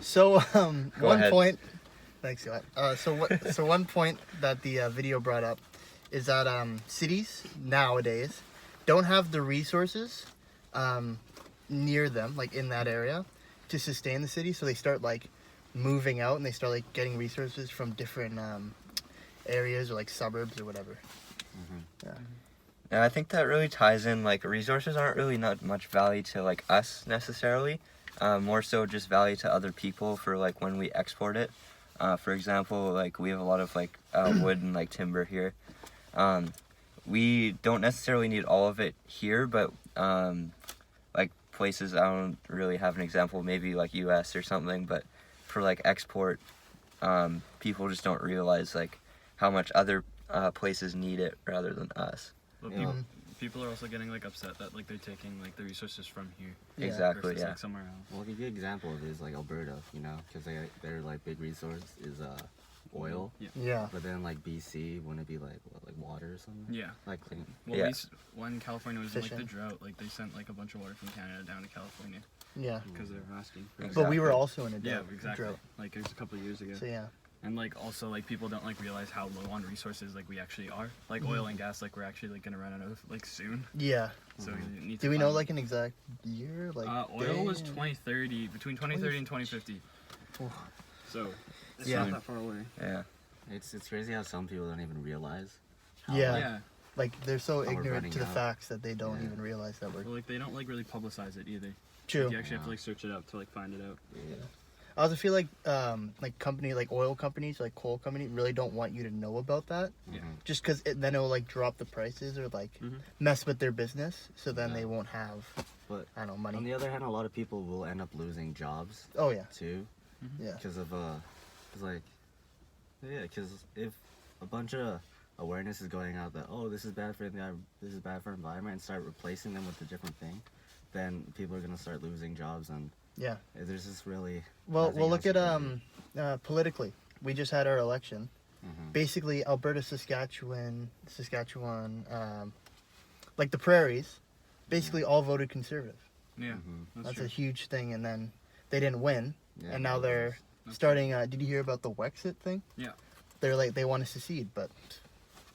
So Go one ahead. point. Thanks, Scott. So one point that the video brought up is that cities nowadays don't have the resources near them, like in that area, to sustain the city. So they start like moving out and they start like getting resources from different areas or like suburbs or whatever. Yeah, I think that really ties in, like, resources aren't really not much value to, like, us necessarily. More so just value to other people for, like, when we export it. For example, like, we have a lot of, like, wood and, like, timber here. We don't necessarily need all of it here, but, like, places, I don't really have an example, maybe, like, US or something, but for, like, export, people just don't realize, like, how much other places need it rather than us. But Yeah. people are also getting like upset that like they're taking like the resources from here Yeah. Exactly, versus yeah. like somewhere else. Well, like, a good example of it is like Alberta, you know, because their like big resource is oil. Yeah. Yeah. But then like BC, wouldn't it be like what, like water or something? Yeah. Like clean. Well, Yeah. when California was in like the Fishing. drought, like they sent like a bunch of water from Canada down to California Yeah. because they were asking. For But we were Exactly. also in a yeah, drought. exactly. drought. Like it was a couple of years ago. So yeah. And like also like people don't like realize how low on resources like we actually are. Like Mm-hmm. oil and gas, like we're actually like gonna run out of like soon. Yeah. So we need to Do we know find- like an exact year? Like oil was day? 2030, between 2030 and 2050. Oh. So it's Yeah. not that far away. Yeah. It's crazy how some people don't even realize. How, Yeah. Yeah. Like they're so we're ignorant running to the out. facts that they don't Yeah. even realize that we're Well, like they don't like really publicize it either. true. Like, you actually have to Yeah. like search it up to like find it out. Yeah. I also feel like oil companies, like coal companies, really don't want you to know about that, Yeah. just because then it'll like drop the prices or like Mhm. mess with their business. So then Yeah. they won't have, But I don't know, on money. the other hand, a lot of people will end up losing jobs Oh yeah, too yeah, because of cause like, yeah, because if a bunch of awareness is going out that this is bad for this is bad for environment and start replacing them with a different thing, then people are gonna start losing jobs and yeah. there's just really Well, nothing we'll look else at you can do. politically. We just had our election. Mhm. Basically, Alberta, Saskatchewan, like the prairies, basically all voted conservative. Yeah. Mhm. That's true. a huge thing. And then they didn't win, Yeah, and now it they're was- That's starting. Did you hear about the Wexit thing? Yeah. They're like they want to secede, but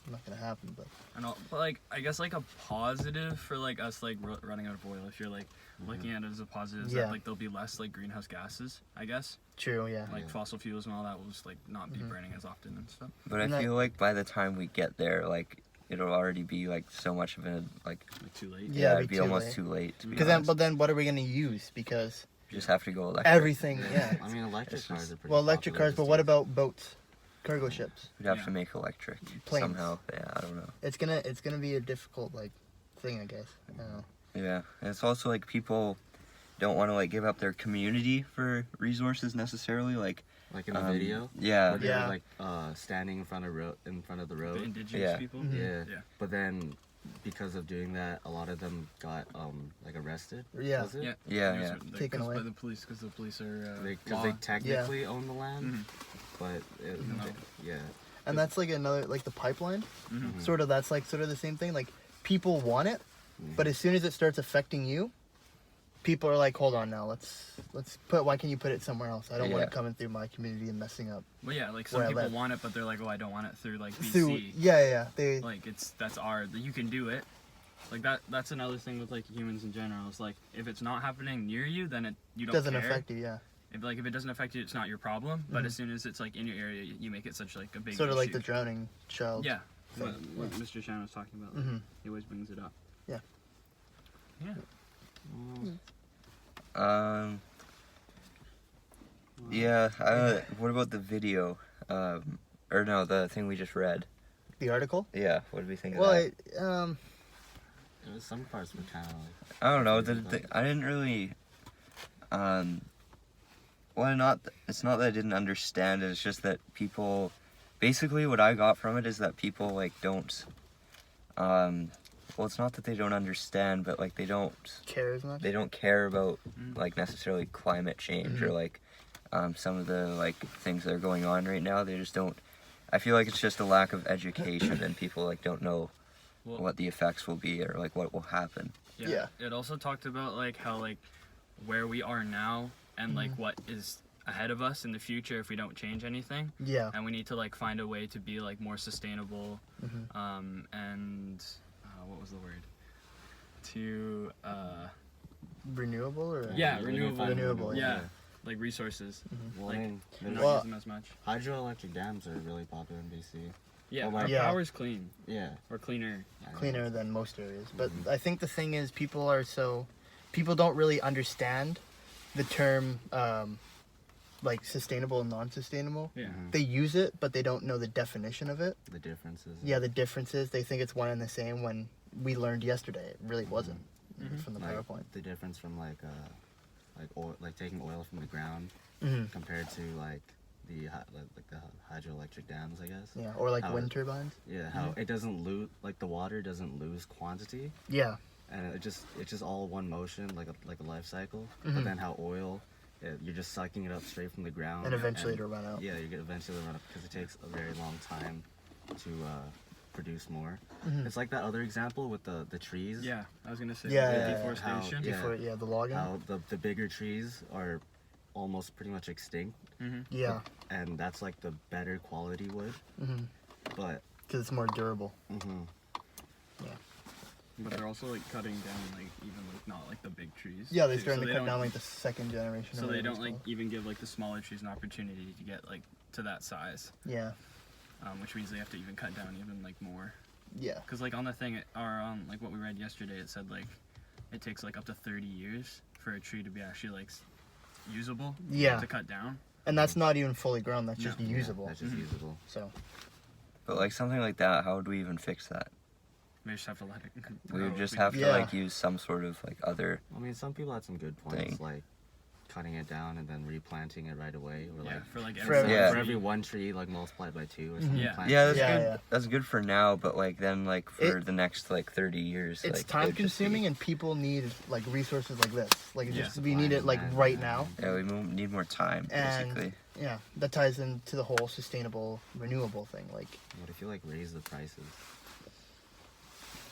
not gonna happen. But And but like I guess like a positive for like us like running out of oil. If you're like looking at it as a positive, is Yeah. that like there'll be less like greenhouse gases. I guess true, yeah. like Yeah. fossil fuels and all that will just like not be burning as often and stuff. But I And that- feel like by the time we get there, like, it'll already be, like, so much of a, like, Like too late. Yeah, it'd be too almost late. too late, to be Because then, honest. but then, what are we gonna use? Because You just have to go electric. everything, yeah. I mean, electric It's cars just- are pretty Well, electric popular cars, but these what days. about boats, cargo ships? We'd have Yeah. to make electric Planes. somehow. Yeah, I don't know. It's gonna be a difficult like thing, I guess. I don't know. Yeah, and it's also like people don't want to like give up their community for resources necessarily. Like Like in a video, Yeah, where they Yeah. were like standing in front of the The road. indigenous Yeah. people. Mhm. Yeah. Yeah. But then, because of doing that, a lot of them got like arrested. Yeah. Was it? Yeah. Yeah, It was, yeah. like, Taken 'cause away. by the police because the police are Because they technically own the land, Mhm. but No. yeah. And that's like another like the pipeline. Mhm. Sort of that's like sort of the same thing. Like people want it, but as soon as it starts affecting you, people are like, hold on now, let's put. Why can you put it somewhere else? I don't want Yeah. it coming through my community and messing up. Well, yeah, like some Where I people live. want it, but they're like, oh, I don't want it through like BC. Through yeah. They Like that's our. You can do it. Like that's another thing with like humans in general. It's like if it's not happening near you, then you don't doesn't care. affect you. Yeah. If it doesn't affect you, it's not your problem. But as soon as it's like in your area, you make it such like a big Sort of like issue. the drowning child. Yeah. thing. What Mr. Shan was talking about. Like, Mhm. He always brings it up. Yeah. Yeah. Yeah. What about the video? Or no, the thing we just read. The article. Yeah. What did we think Well, of that? It was some parts were kind of like. I don't know. I didn't really. Well, it's not that I didn't understand it. It's just that people, basically, what I got from it is that people like don't. Well, it's not that they don't understand, but like they don't cares much. care about Mm. like necessarily climate change or like some of the like things that are going on right now. They just don't. I feel like it's just a lack of education and people like don't know Well, what the effects will be or like what will happen. Yeah. It also talked about like how like where we are now and like what is ahead of us in the future if we don't change anything. Yeah. And we need to like find a way to be like more sustainable. Mhm. And what was the word? To Renewable or yeah, renewable. Renewable, Yeah. Like resources. Well, Like, I mean, Not there's Well- use them as much. hydroelectric dams are really popular in BC. Yeah, well, our like- Yeah. power's clean Yeah. or cleaner. I know. cleaner than most areas. But I think the thing is, people don't really understand the term like sustainable and non-sustainable. Yeah. Mhm. They use it, but they don't know the definition of it. The differences. Yeah, the differences. They think it's one and the same when we learned yesterday it really wasn't Mhm. from the Like, PowerPoint. the difference from like oil, like taking oil from the ground Hmm. compared to like the hydroelectric dams, I guess. Yeah, or like How wind it- turbines. Yeah, how it doesn't lose, like the water doesn't lose quantity, Yeah, and it's just all one motion, like a life cycle. Mhm. But then how oil, you're just sucking it up straight from the ground, and eventually it'll run out. Yeah, you get eventually run up because it takes a very long time to produce more. Mhm. It's like that other example with the trees. Yeah, I was gonna say Yeah, the yeah, yeah. deforestation. How- yeah. Before, yeah, the logging. How the bigger trees are almost pretty much extinct, Mhm. Yeah, and that's like the better quality wood. because But it's more durable. mhm, But they're also like cutting down like even like not like the big trees. Yeah, they're too, starting so to they cut down don't- like the second generation. So or they whatever don't it's like called. even give like the smaller trees an opportunity to get like to that size, Yeah, which means they have to even cut down even like more. yeah, Because like on the thing, or on like what we read yesterday, it said like it takes like up to 30 years for a tree to be actually like usable. Yeah. To cut down. and that's not even fully grown. That's just No. yeah, usable. that's just Mhm. usable. So But like something like that, how would we even fix that? We just have to let it. We grow would if just we- have to Yeah. like use some sort of like other. I mean, some people had some good points, Thing. like cutting it down and then replanting it right away, or Yeah, like for like For every, Yeah. for every one tree, like multiplied by 2 or Mhm. something. Yeah. plant Yeah, two. that's Yeah, good. yeah. That's good for now, but like then like for It- the next like 30 years, it's like, time it'd just be- consuming, and people need like resources like this. Like it's Yeah. just we need it like Supply and right demand. now. Yeah, we need more time, And- basically. Yeah, that ties into the whole sustainable, renewable thing. Like, What if you like raise the prices?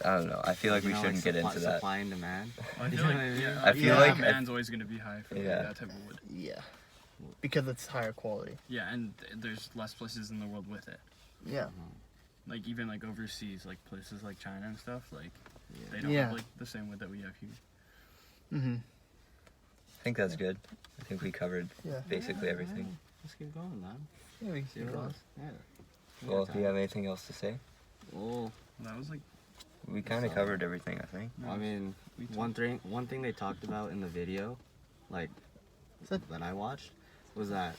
I don't know. I feel like You we know, shouldn't get supply- into that. Supply and demand. I You feel know like what I mean? yeah, I feel Yeah. like demand's always gonna be high for like, Yeah. that type of wood. yeah, because it's higher quality. Yeah, and there's less places in the world with it. Yeah, Like even like overseas, like places like China and stuff, like Yeah. they don't Yeah. have like the same wood that we have here. mm-hmm. I think that's good. I think we covered Yeah. basically everything. Let's keep going, man. Yeah, we See can what go on. else? Yeah. We Well, got do you time. have anything else to say? Well, That was like We kind of So- covered everything, I think. I mean, we one thing they talked about in the video, like Is that- that I watched, was that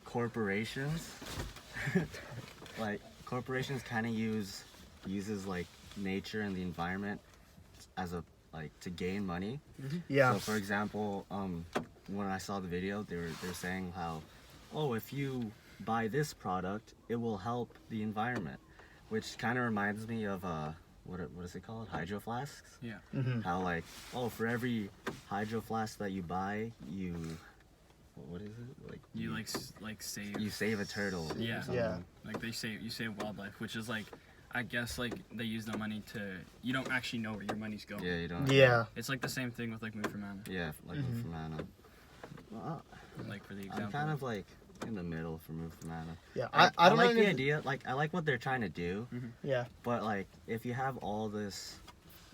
corporations, like corporations, kind of uses like nature and the environment as a like to gain money. Yeah, So for example, when I saw the video, they're saying how, oh, if you buy this product, it will help the environment, which kind of reminds me of what is it called? Hydro flasks. yeah. mm-hmm. How like, oh, for every hydro flask that you buy, you what is it like? You like save. you save a turtle. or Yeah. something. Yeah. Like you save wildlife, which is like, I guess like they use the money to. You don't actually know where your money's going. Yeah, you don't. Yeah, It's like the same thing with like Move for Mana. Yeah, like Mhm. for Mana. Well, Like for the example. I'm kind of like in the middle for Move for Mana. yeah. Like, I don't like know the if- idea. Like I like what they're trying to do. Yeah, But like, if you have all this,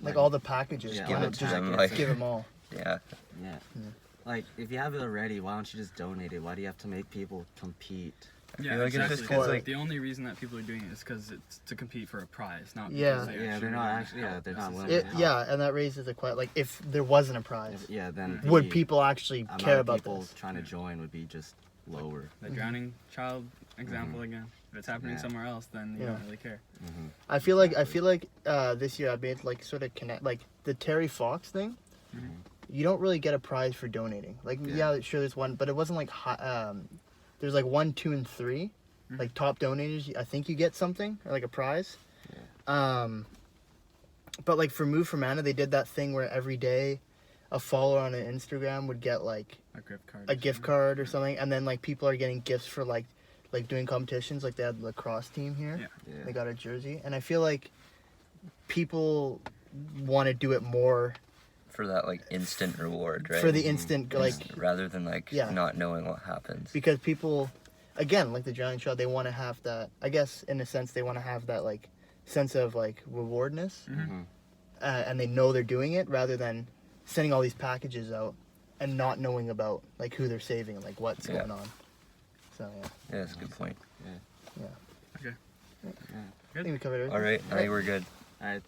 like all the packages, Yeah, give all it the just packets. give them all. Yeah. yeah, Yeah. like if you have it already, why don't you just donate it? Why do you have to make people compete? I Yeah, feel like exactly. it's just because For- like The only reason that people are doing it is because it's to compete for a prize, not Yeah. because they Yeah, actually they're not want to actually- yeah, help they're not willing necessarily. to help. Yeah, and that raises the question: like, if there wasn't a prize, Yeah, then would the people actually amount care of about people this? trying to join would be just lower. The drowning child example again. If it's happening Yeah. somewhere else, then you Yeah. don't really care. Mm-hmm. I feel like this year I made like sort of connect like the Terry Fox thing. Mhm. You don't really get a prize for donating. Like yeah, sure there's one, but it wasn't like there's like 1, 2, and 3. Mhm. Like top donators, I think you get something or like a prize. But like for Move for Mana, they did that thing where every day a follower on an Instagram would get like A gift card. a gift card or something, and then like people are getting gifts for like doing competitions. Like they had the lacrosse team here. Yeah. Yeah. They got a jersey, and I feel like people want to do it more for that like instant reward, right? for the instant, like, rather than like Yeah. not knowing what happens. because people, again, like the drowning child, they want to have that, I guess, in a sense, they want to have that, like, sense of, like, rewardness, Mm-hmm. and they know they're doing it, rather than sending all these packages out and not knowing about, like, who they're saving and, like, what's Yeah. going on. So, yeah. Yeah, that's a good point. Yeah. Okay. I think we covered everything. All right, I think we're good. All right.